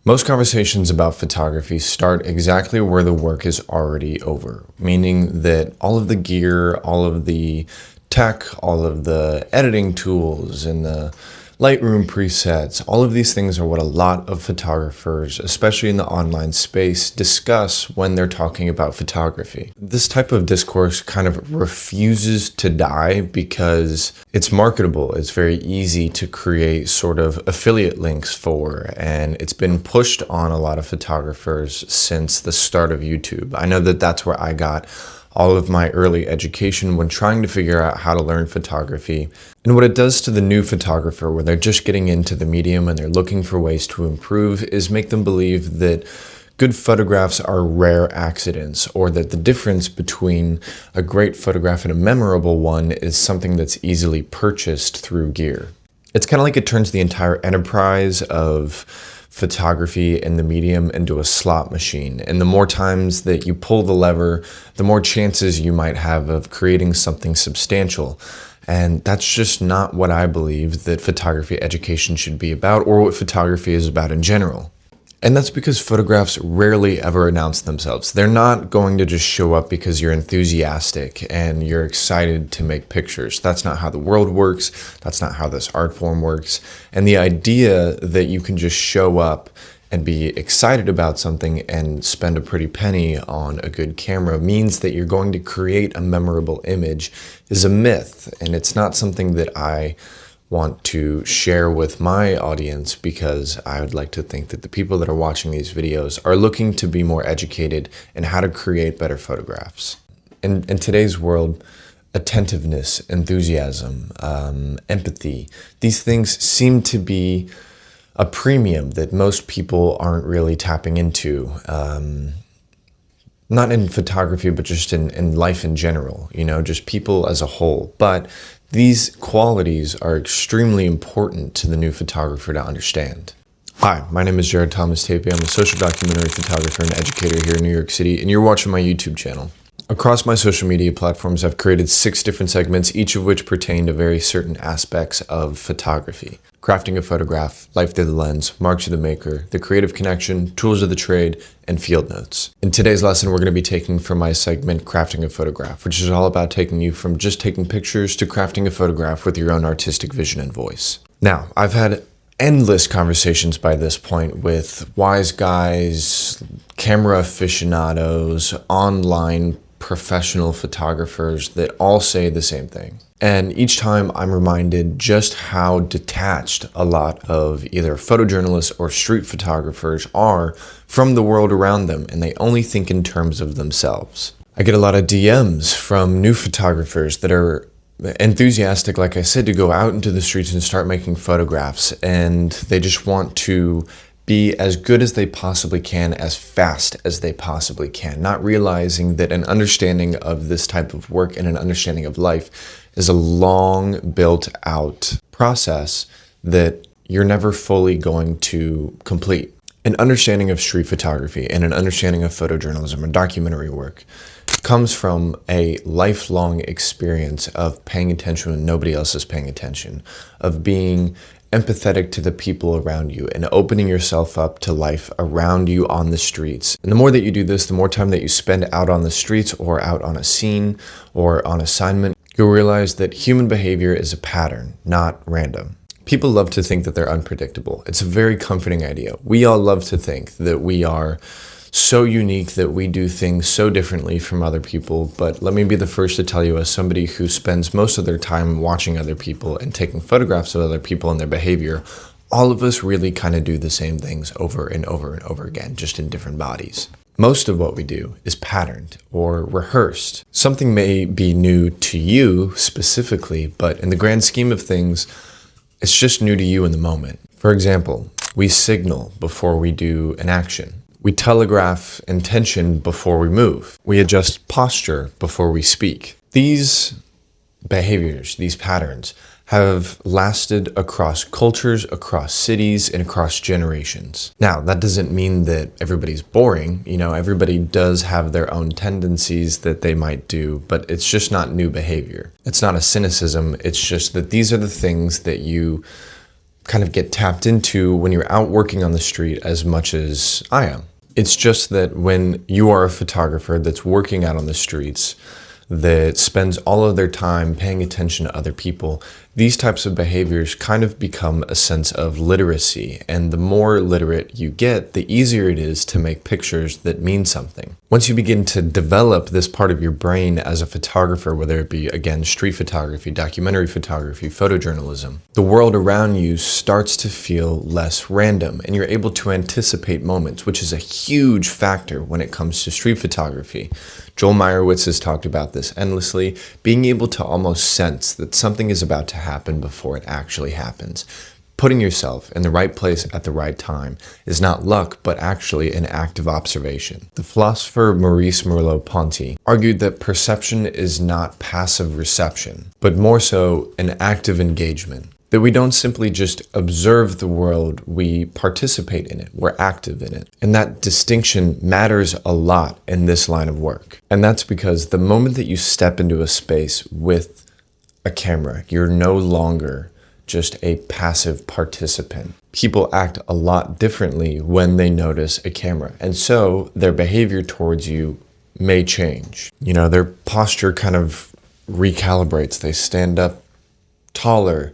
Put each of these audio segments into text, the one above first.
Most conversations about photography start exactly where the work is already over, meaning that all of the gear, all of the tech, all of the editing tools and the Lightroom presets, all of these things are what a lot of photographers, especially in the online space, discuss when they're talking about photography. This type of discourse kind of refuses to die because it's marketable. It's very easy to create sort of affiliate links for, and it's been pushed on a lot of photographers since the start of YouTube. I know that that's where I got all of my early education when trying to figure out how to learn photography. And what it does to the new photographer when they're just getting into the medium and they're looking for ways to improve is make them believe that good photographs are rare accidents, or that the difference between a great photograph and a memorable one is something that's easily purchased through gear. It's kind of like it turns the entire enterprise of photography and the medium into a slot machine. And the more times that you pull the lever, the more chances you might have of creating something substantial. And that's just not what I believe that photography education should be about, or what photography is about in general. And that's because photographs rarely ever announce themselves. They're not going to just show up because you're enthusiastic and you're excited to make pictures. That's not how the world works. That's not how this art form works. And the idea that you can just show up and be excited about something and spend a pretty penny on a good camera means that you're going to create a memorable image is a myth. And it's not something that I want to share with my audience, because I would like to think that the people that are watching these videos are looking to be more educated in how to create better photographs. In today's world, attentiveness, enthusiasm, empathy, these things seem to be a premium that most people aren't really tapping into. Not in photography, but just in life in general, just people as a whole. But these qualities are extremely important to the new photographer to understand. Hi, my name is Jared Thomas Tape. I'm a social documentary photographer and educator here in New York City, and you're watching my YouTube channel. Across my social media platforms, I've created 6 different segments, each of which pertain to very certain aspects of photography. Crafting a photograph, life through the lens, marks of the maker, the creative connection, tools of the trade, and field notes. In today's lesson, we're going to be taking from my segment, Crafting a Photograph, which is all about taking you from just taking pictures to crafting a photograph with your own artistic vision and voice. Now, I've had endless conversations by this point with wise guys, camera aficionados, online professional photographers that all say the same thing. And each time I'm reminded just how detached a lot of either photojournalists or street photographers are from the world around them, and they only think in terms of themselves. I get a lot of DMs from new photographers that are enthusiastic, like I said, to go out into the streets and start making photographs, and they just want to be as good as they possibly can, as fast as they possibly can, not realizing that an understanding of this type of work and an understanding of life is a long built out process that you're never fully going to complete. An understanding of street photography and an understanding of photojournalism and documentary work comes from a lifelong experience of paying attention when nobody else is paying attention, of being empathetic to the people around you and opening yourself up to life around you on the streets. And the more that you do this, the more time that you spend out on the streets or out on a scene or on assignment, you'll realize that human behavior is a pattern, not random. People love to think that they're unpredictable. It's a very comforting idea. We all love to think that we are so unique, that we do things so differently from other people. But let me be the first to tell you, as somebody who spends most of their time watching other people and taking photographs of other people and their behavior, all of us really kind of do the same things over and over and over again, just in different bodies. Most of what we do is patterned or rehearsed. Something may be new to you specifically, but in the grand scheme of things, it's just new to you in the moment. For example, we signal before we do an action. We telegraph intention before we move. We adjust posture before we speak. These behaviors, these patterns, have lasted across cultures, across cities, and across generations. Now, that doesn't mean that everybody's boring. Everybody does have their own tendencies that they might do, but it's just not new behavior. It's not a cynicism. It's just that these are the things that you kind of get tapped into when you're out working on the street as much as I am. It's just that when you are a photographer that's working out on the streets, that spends all of their time paying attention to other people, these types of behaviors kind of become a sense of literacy. And the more literate you get, the easier it is to make pictures that mean something. Once you begin to develop this part of your brain as a photographer, whether it be, again, street photography, documentary photography, photojournalism, the world around you starts to feel less random, and you're able to anticipate moments, which is a huge factor when it comes to street photography. Joel Meyerowitz has talked about this endlessly, being able to almost sense that something is about to happen before it actually happens. Putting yourself in the right place at the right time is not luck, but actually an act of observation. The philosopher Maurice Merleau-Ponty argued that perception is not passive reception, but more so an active engagement. That we don't simply just observe the world, we participate in it, we're active in it. And that distinction matters a lot in this line of work. And that's because the moment that you step into a space with a camera, you're no longer just a passive participant. People act a lot differently when they notice a camera. And so their behavior towards you may change. You know, their posture kind of recalibrates. They stand up taller.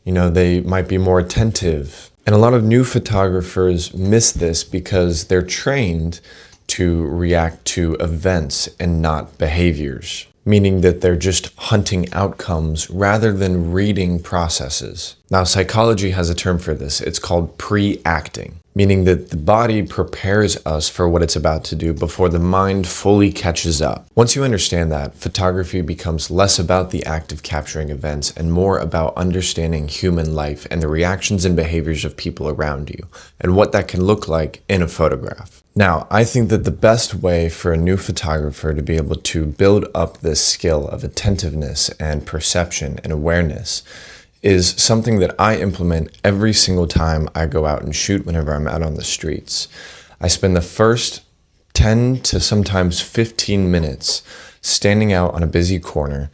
You know, they might be more attentive. And a lot of new photographers miss this because they're trained to react to events and not behaviors, meaning that they're just hunting outcomes rather than reading processes. Now, psychology has a term for this. It's called pre-acting, meaning that the body prepares us for what it's about to do before the mind fully catches up. Once you understand that, photography becomes less about the act of capturing events and more about understanding human life and the reactions and behaviors of people around you and what that can look like in a photograph. Now, I think that the best way for a new photographer to be able to build up this skill of attentiveness and perception and awareness is something that I implement every single time I go out and shoot whenever I'm out on the streets. I spend the first 10 to sometimes 15 minutes standing out on a busy corner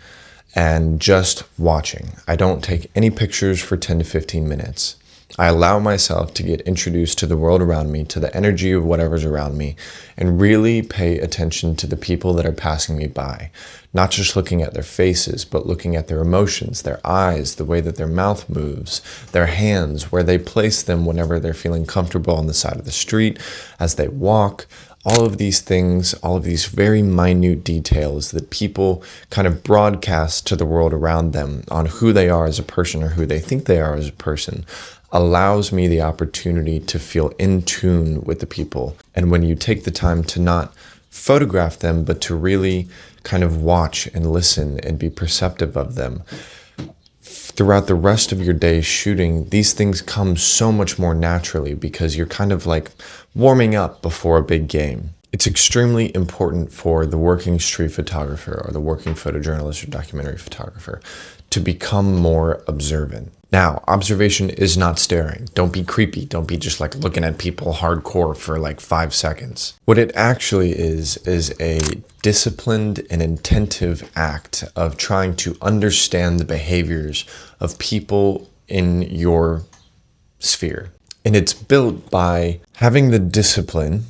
and just watching. I don't take any pictures for 10 to 15 minutes. I allow myself to get introduced to the world around me, to the energy of whatever's around me, and really pay attention to the people that are passing me by. Not just looking at their faces, but looking at their emotions, their eyes, the way that their mouth moves, their hands, where they place them whenever they're feeling comfortable on the side of the street, as they walk. All of these things, all of these very minute details that people kind of broadcast to the world around them on who they are as a person or who they think they are as a person, allows me the opportunity to feel in tune with the people. And when you take the time to not photograph them, but to really kind of watch and listen and be perceptive of them, throughout the rest of your day shooting, these things come so much more naturally because you're kind of like warming up before a big game. It's extremely important for the working street photographer or the working photojournalist or documentary photographer to become more observant. Now, observation is not staring. Don't be creepy. Don't be just like looking at people hardcore for like 5 seconds. What it actually is a disciplined and attentive act of trying to understand the behaviors of people in your sphere. And it's built by having the discipline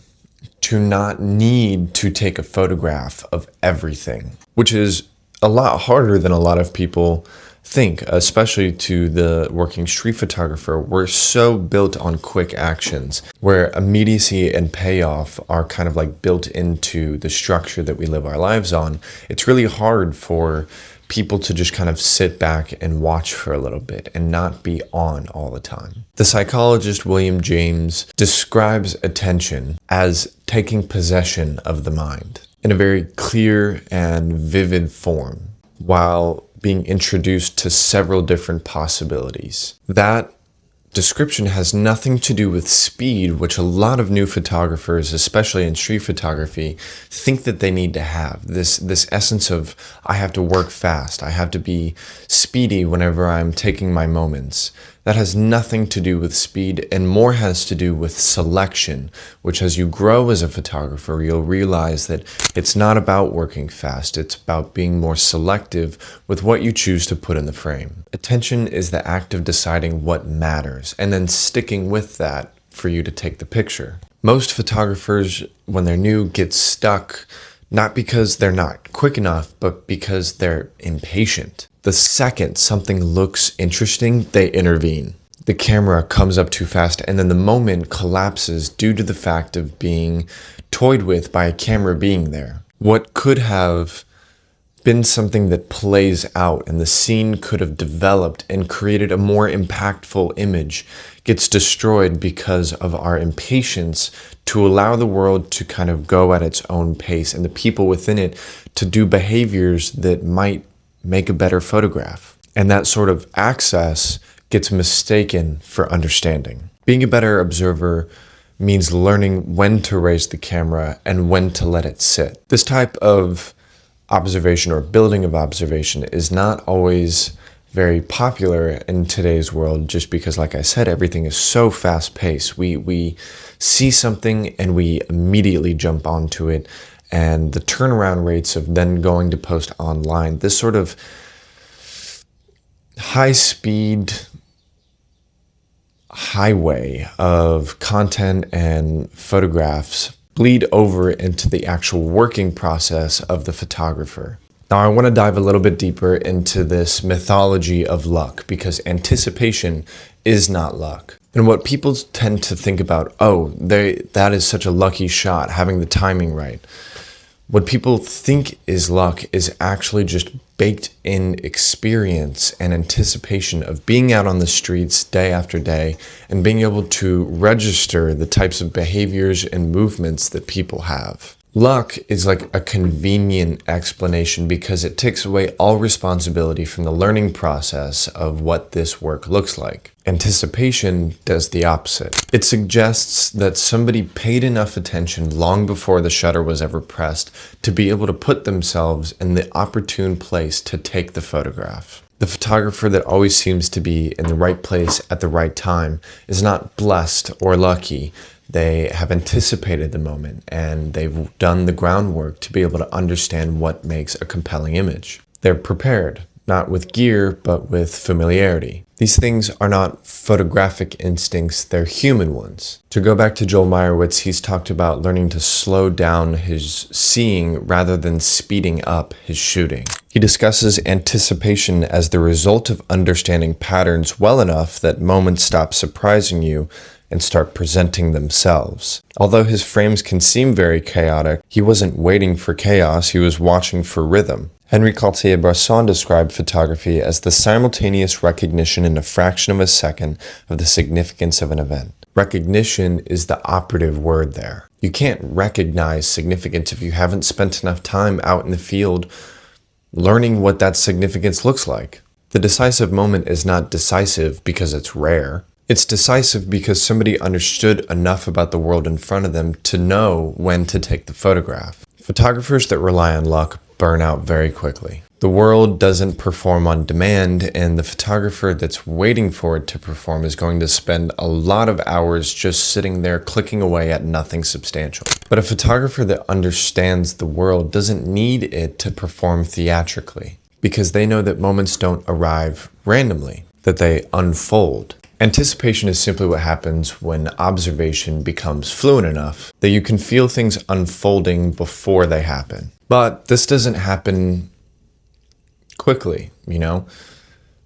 to not need to take a photograph of everything, which is a lot harder than a lot of people think, especially to the working street photographer. We're so built on quick actions where immediacy and payoff are kind of like built into the structure that we live our lives on. It's really hard for people to just kind of sit back and watch for a little bit and not be on all the time. The psychologist William James describes attention as taking possession of the mind in a very clear and vivid form, while being introduced to several different possibilities. That description has nothing to do with speed, which a lot of new photographers, especially in street photography, think that they need to have. This essence of, I have to work fast, I have to be speedy whenever I'm taking my moments. That has nothing to do with speed and more has to do with selection, which as you grow as a photographer, you'll realize that it's not about working fast. It's about being more selective with what you choose to put in the frame. Attention is the act of deciding what matters and then sticking with that for you to take the picture. Most photographers, when they're new, get stuck not because they're not quick enough, but because they're impatient. The second something looks interesting, they intervene. The camera comes up too fast and then the moment collapses due to the fact of being toyed with by a camera being there. What could have been something that plays out and the scene could have developed and created a more impactful image gets destroyed because of our impatience to allow the world to kind of go at its own pace and the people within it to do behaviors that might make a better photograph. And that sort of access gets mistaken for understanding. Being a better observer means learning when to raise the camera and when to let it sit. This type of observation or building of observation is not always very popular in today's world just because, like I said, everything is so fast-paced. We see something and we immediately jump onto it, and the turnaround rates of then going to post online, this sort of high-speed highway of content and photographs bleed over into the actual working process of the photographer. Now, I want to dive a little bit deeper into this mythology of luck because anticipation is not luck. And what people tend to think about, that is such a lucky shot, having the timing right. What people think is luck is actually just baked in experience and anticipation of being out on the streets day after day and being able to register the types of behaviors and movements that people have. Luck is like a convenient explanation because it takes away all responsibility from the learning process of what this work looks like. Anticipation does the opposite. It suggests that somebody paid enough attention long before the shutter was ever pressed to be able to put themselves in the opportune place to take the photograph. The photographer that always seems to be in the right place at the right time is not blessed or lucky. They have anticipated the moment and they've done the groundwork to be able to understand what makes a compelling image. They're prepared, not with gear, but with familiarity. These things are not photographic instincts, they're human ones. To go back to Joel Meyerowitz, he's talked about learning to slow down his seeing rather than speeding up his shooting. He discusses anticipation as the result of understanding patterns well enough that moments stop surprising you and start presenting themselves. Although his frames can seem very chaotic, he wasn't waiting for chaos, he was watching for rhythm. Henri Cartier-Bresson described photography as the simultaneous recognition in a fraction of a second of the significance of an event. Recognition is the operative word there. You can't recognize significance if you haven't spent enough time out in the field learning what that significance looks like. The decisive moment is not decisive because it's rare. It's decisive because somebody understood enough about the world in front of them to know when to take the photograph. Photographers that rely on luck burn out very quickly. The world doesn't perform on demand, and the photographer that's waiting for it to perform is going to spend a lot of hours just sitting there clicking away at nothing substantial. But a photographer that understands the world doesn't need it to perform theatrically because they know that moments don't arrive randomly, that they unfold. Anticipation is simply what happens when observation becomes fluent enough that you can feel things unfolding before they happen. But this doesn't happen quickly,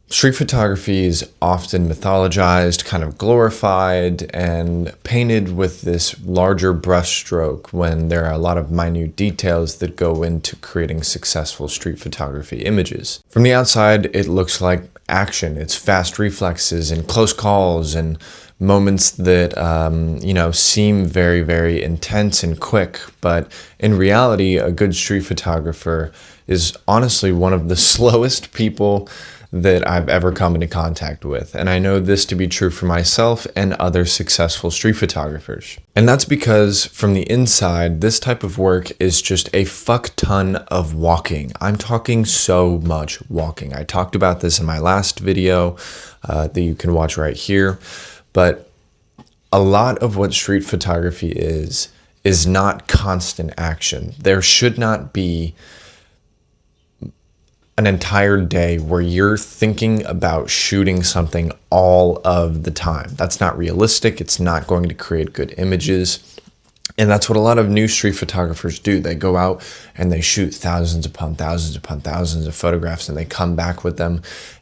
Street photography is often mythologized, kind of glorified, and painted with this larger brushstroke when there are a lot of minute details that go into creating successful street photography images. From the outside, it looks like action. It's fast reflexes and close calls and moments that, seem very, very intense and quick. But in reality, a good street photographer is honestly one of the slowest people that I've ever come into contact with. And I know this to be true for myself and other successful street photographers. And that's because from the inside, this type of work is just a fuck ton of walking. I'm talking so much walking. I talked about this in my last video that you can watch right here. But a lot of what street photography is not constant action. There should not be an entire day where you're thinking about shooting something all of the time. That's not realistic. It's not going to create good images. And that's what a lot of new street photographers do. They go out and they shoot thousands upon thousands of photographs, and they come back with them.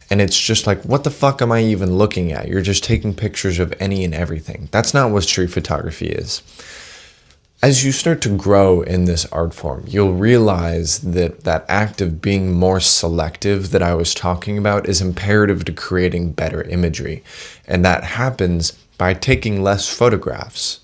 And it's just like, what the fuck am I even looking at? You're just taking pictures of any and everything. That's not what street photography is. As you start to grow in this art form, you'll realize that that act of being more selective that I was talking about is imperative to creating better imagery. And that happens by taking less photographs.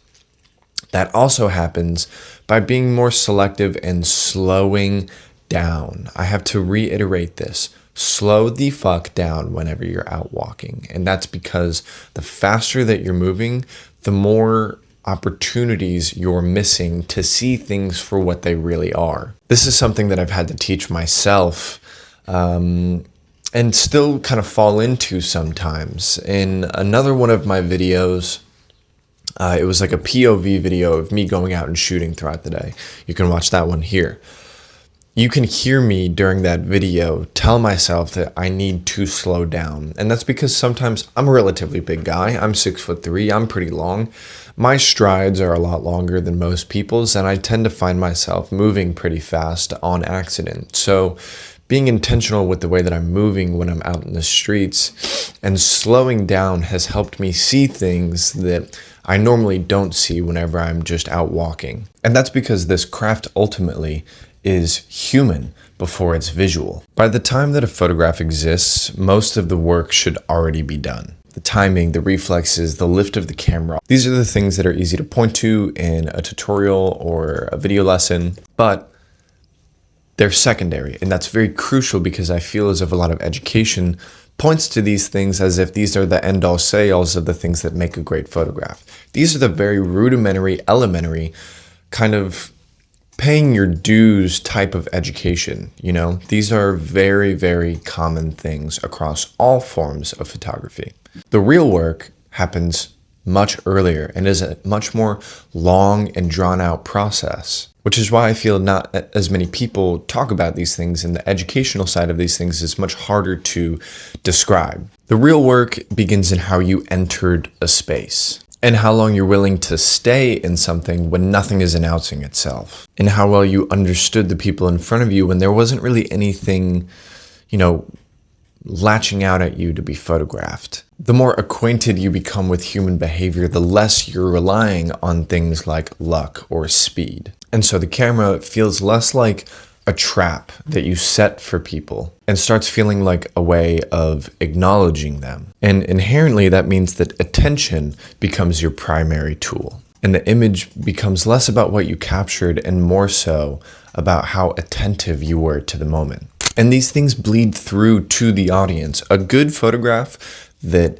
That also happens by being more selective and slowing down. I have to reiterate this. Slow the fuck down whenever you're out walking. And that's because the faster that you're moving, the more opportunities you're missing to see things for what they really are. This is something that I've had to teach myself and still kind of fall into sometimes. In another one of my videos, it was like a POV video of me going out and shooting throughout the day. You can watch that one here. You can hear me during that video tell myself that I need to slow down. And that's because sometimes I'm a relatively big guy. I'm 6'3". I'm pretty long. My strides are a lot longer than most people's, and I tend to find myself moving pretty fast on accident. So being intentional with the way that I'm moving when I'm out in the streets and slowing down has helped me see things that I normally don't see whenever I'm just out walking. And that's because this craft ultimately is human before it's visual. By the time that a photograph exists, most of the work should already be done. The timing, the reflexes, the lift of the camera. These are the things that are easy to point to in a tutorial or a video lesson, but they're secondary. And that's very crucial because I feel as if a lot of education points to these things as if these are the end-all say-alls of the things that make a great photograph. These are the very rudimentary, elementary kind of paying your dues type of education, you know? These are very, very common things across all forms of photography. The real work happens much earlier and is a much more long and drawn out process, which is why I feel not as many people talk about these things, and the educational side of these things is much harder to describe. The real work begins in how you entered a space, and how long you're willing to stay in something when nothing is announcing itself, and how well you understood the people in front of you when there wasn't really anything, you know, latching out at you to be photographed. The more acquainted you become with human behavior, the less you're relying on things like luck or speed. And so the camera feels less like a trap that you set for people and starts feeling like a way of acknowledging them. And inherently, that means that attention becomes your primary tool. And the image becomes less about what you captured and more so about how attentive you were to the moment. And these things bleed through to the audience. A good photograph that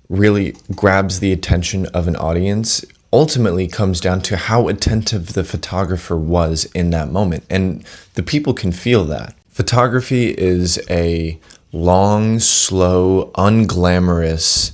really grabs the attention of an audience ultimately comes down to how attentive the photographer was in that moment. And the people can feel that. Photography is a long, slow, unglamorous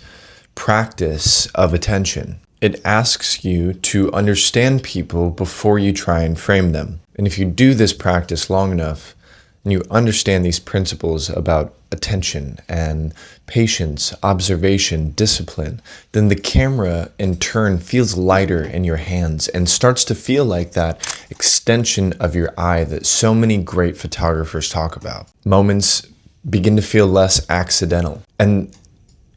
practice of attention. It asks you to understand people before you try and frame them. And if you do this practice long enough, and you understand these principles about attention and patience, observation, discipline, then the camera in turn feels lighter in your hands and starts to feel like that extension of your eye that so many great photographers talk about. Moments begin to feel less accidental, and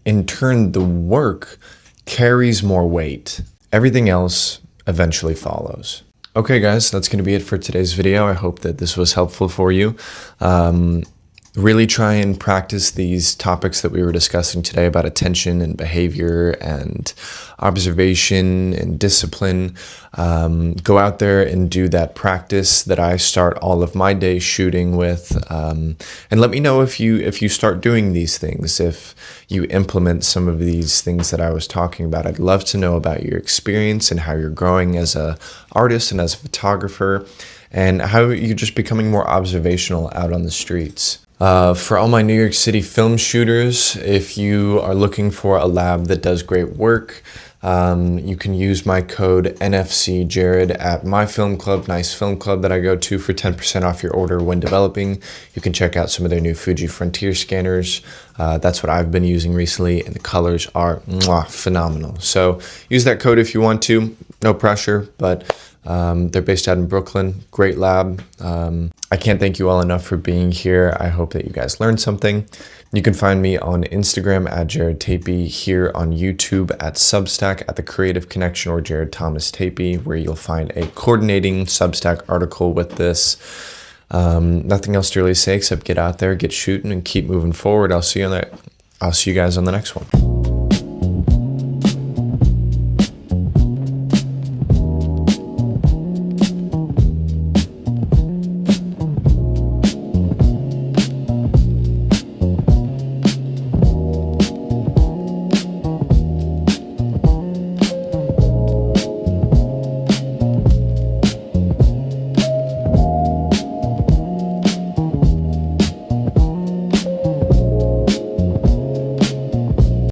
in turn, the work carries more weight. Everything else eventually follows. Okay guys, that's going to be it for today's video. I hope that this was helpful for you. really try and practice these topics that we were discussing today about attention and behavior and observation and discipline. Go out there and do that practice that I start all of my day shooting with, and let me know if you start doing these things, if you implement some of these things that I was talking about. I'd love to know about your experience and how you're growing as a artist and as a photographer, and how you're just becoming more observational out on the streets. For all my New York City film shooters, if you are looking for a lab that does great work, you can use my code NFCJared at my film club, nice film club that I go to, for 10% off your order when developing. You can check out some of their new Fuji Frontier scanners. That's what I've been using recently, and the colors are phenomenal. So use that code if you want to. No pressure, but they're based out in Brooklyn. Great lab. I can't thank you all enough for being here. I hope that you guys learned something. You can find me on Instagram at Jared Tapey, here on YouTube at Substack at The Creative Connection or Jared Thomas Tapey, where you'll find a coordinating Substack article with this. Nothing else to really say except get out there, get shooting, and keep moving forward. I'll see you guys on the next one.